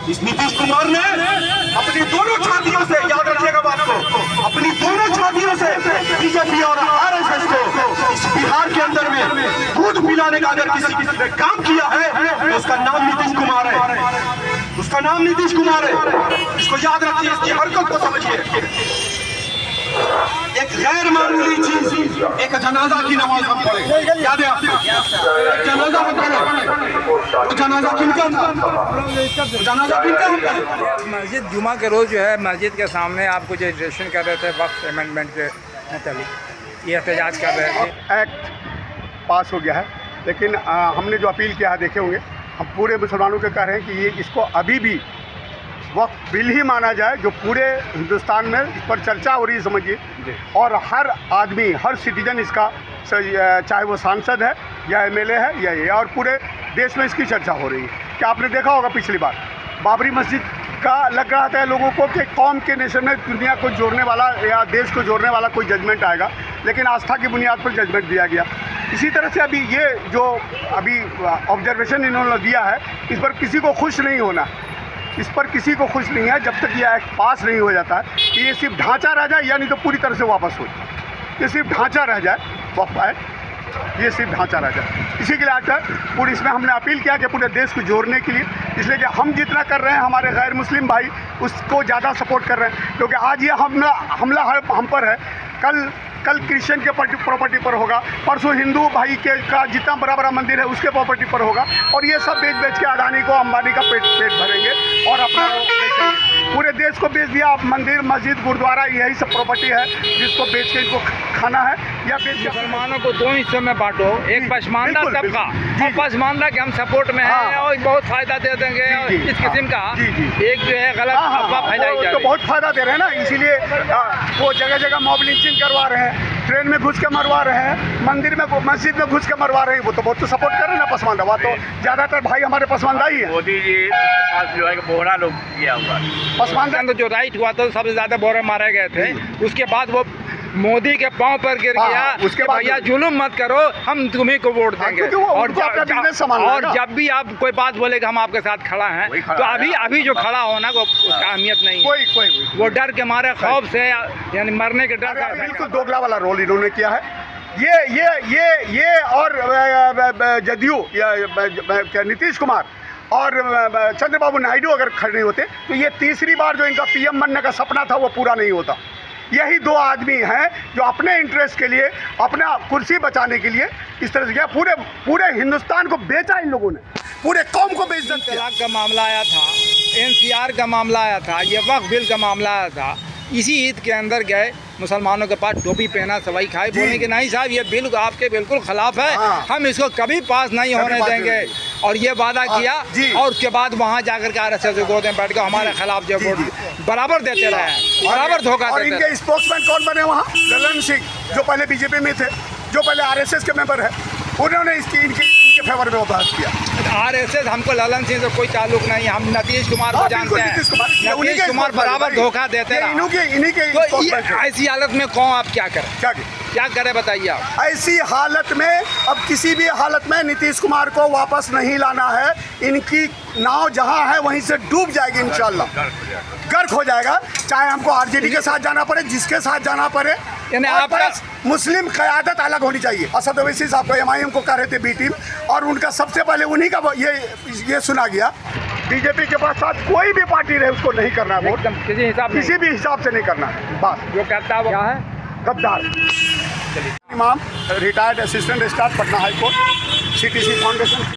इस नीतीश कुमार ने अपनी दोनों छातियों से, याद रखिएगा बात को, अपनी दोनों छातियों से बीजेपी और आरएसएस को इस बिहार के अंदर में दूध पिलाने का अगर किसी ने काम किया है तो उसका नाम नीतीश कुमार है, उसका नाम नीतीश कुमार है। इसको याद रखिए, इसकी हरकत को समझिए। एक गैर मामूली चीज, एक जनाजा की नमाज हम पढ़े, याद है आपको? एक जनाजा हम पढ़े, वो जनाजा किनका था? जनाजा किनका हम पढ़े? मस्जिद जुमा के रोज़ जो है मस्जिद के सामने आप कुछ रजिस्ट्रेशन कर रहे थे वक्फ अमेंडमेंट के मतलब ये एहतजाज कर रहे थे। एक्ट पास हो गया है, लेकिन हमने जो अपील किया है देखे होंगे, हम पूरे मुसलमानों को कह रहे हैं कि ये इसको अभी भी वक्फ बिल ही माना जाए, जो पूरे हिंदुस्तान में इस पर चर्चा हो रही है समझिए, और हर आदमी, हर सिटीजन इसका, चाहे वो सांसद है या एमएलए है या ये, और पूरे देश में इसकी चर्चा हो रही है। क्या आपने देखा होगा पिछली बार बाबरी मस्जिद का लग रहा था लोगों को कि कौम के नेशन में दुनिया को जोड़ने वाला या देश को जोड़ने वाला कोई जजमेंट आएगा, लेकिन आस्था की बुनियाद पर जजमेंट दिया गया। इसी तरह से अभी ये जो अभी ऑब्जर्वेशन इन्होंने दिया है, इस पर किसी को खुश नहीं होना, इस पर किसी को खुश नहीं है जब तक यह एक्ट पास नहीं हो जाता है कि ये सिर्फ ढांचा रह जाए, या नहीं तो पूरी तरह से वापस हो जाए। ये सिर्फ ढांचा रह जाए, ये सिर्फ ढांचा रह जाए, इसी के लिए आज पूरी इसमें हमने अपील किया कि पूरे देश को जोड़ने के लिए, इसलिए कि हम जितना कर रहे हैं हमारे गैर मुस्लिम भाई उसको ज़्यादा सपोर्ट कर रहे हैं, क्योंकि आज ये हमला हम पर है, कल क्रिश्चियन के प्रॉपर्टी पर होगा, परसों हिंदू भाई के का जितना बड़ा बड़ा मंदिर है उसके प्रॉपर्टी पर होगा, और ये सब बेच के अडानी को, अंबानी का पेट भरेंगे और अपना पूरे देश को बेच दिया। आप मंदिर, मस्जिद, गुरुद्वारा, यही सब प्रॉपर्टी है जिसको बेच के इनको खाना है, या बेच के मुसलमानों को दो हिस्सों में बांटो, एक पसमानदा तबका और पसमानदा के हम सपोर्ट में हैं और बहुत फायदा दे देंगे, और इस किस्म का एक जो है गलत अफवाह फैलाई जा रही है, बहुत फायदा दे रहे हैं ना, इसीलिए वो जगह जगह मॉब लिंचिंग करवा रहे हैं, ट्रेन में घुस के मरवा रहे हैं, मंदिर में, मस्जिद में घुस के मरवा रहे हैं, वो तो बहुत तो सपोर्ट कर रहे हैं ना पसमानदा। वो तो ज़्यादातर भाई हमारे पसमानदा ही है। मोदी जी के पास जो है बोहरा लोग किया हुआ पसमानदा तो जो राइट हुआ था सबसे ज़्यादा बोरे मारे गए थे, उसके बाद वो मोदी के पांव पर गिर गया, उसके बाद भैया जुलूम मत करो, हम तुम्ही को वोट देंगे, और जब भी आप कोई बात बोलेगा हम आपके साथ खड़ा हैं, तो अभी जो खड़ा होना को उसका अहमियत नहीं है, वो डर के मारे, खौफ से, यानी मरने के डर का बिल्कुल दोगला वाला रोल इन्होंने किया है। ये और जदयू या नीतीश कुमार और चंद्रबाबू नायडू अगर खड़े होते तो ये तीसरी बार जो इनका पीएम बनने का सपना था वो पूरा नहीं होता। यही दो आदमी हैं जो अपने इंटरेस्ट के लिए, अपना कुर्सी बचाने के लिए इस तरह से किया। पूरे हिंदुस्तान को बेचा इन लोगों ने, पूरे कौम को बेच दिया। तलाक का मामला आया था, एनसीआर का मामला आया था, ये वक्फ बिल का मामला आया था, इसी ईद के अंदर गए मुसलमानों के पास टोपी पहना, सवाई खाए, बोलने कि नहीं साहब ये बिल आपके बिल्कुल खिलाफ है, हम इसको कभी पास नहीं होने देंगे, और ये वादा किया, और उसके बाद वहाँ जाकर के आरएसएस गोद में बैठ कर हमारे खिलाफ जो वोट बराबर देते रहे, बराबर धोखा देते रहे। इनके स्पोक्समैन कौन बने वहाँ? ललन सिंह, जो पहले बीजेपी में थे, जो पहले आरएसएस के मेंबर है, उन्होंने इनके फेवर में बहस किया। आरएसएस हमको ललन सिंह से कोई ताल्लुक नहीं, हम नीतीश कुमार को जानते हैं, नीतीश कुमार बराबर धोखा देते हैं। तो ऐसी हालत में कौन आप क्या करें, क्या करें बताइए आप? ऐसी हालत में अब किसी भी हालत में नीतीश कुमार को वापस नहीं लाना है, इनकी नाव जहां है वहीं से डूब जाएगी इंशाल्लाह, गर्क हो जाएगा, चाहे हमको आरजेडी के साथ जाना पड़े, जिसके साथ जाना पड़े, यानी आपका मुस्लिम क़यादत अलग होनी चाहिए। असद ओवैसी साहब को एमआईएम को कह रहे थे बी टीम, और उनका सबसे पहले उन्हीं का ये सुना गया। बीजेपी के पास साथ कोई भी पार्टी रहे उसको नहीं करना है वोट, किसी भी हिसाब से नहीं करना है, बस जो कहता है वो क्या है, गद्दार। इमाम, retired assistant registrar, Patna high court, CTC foundation.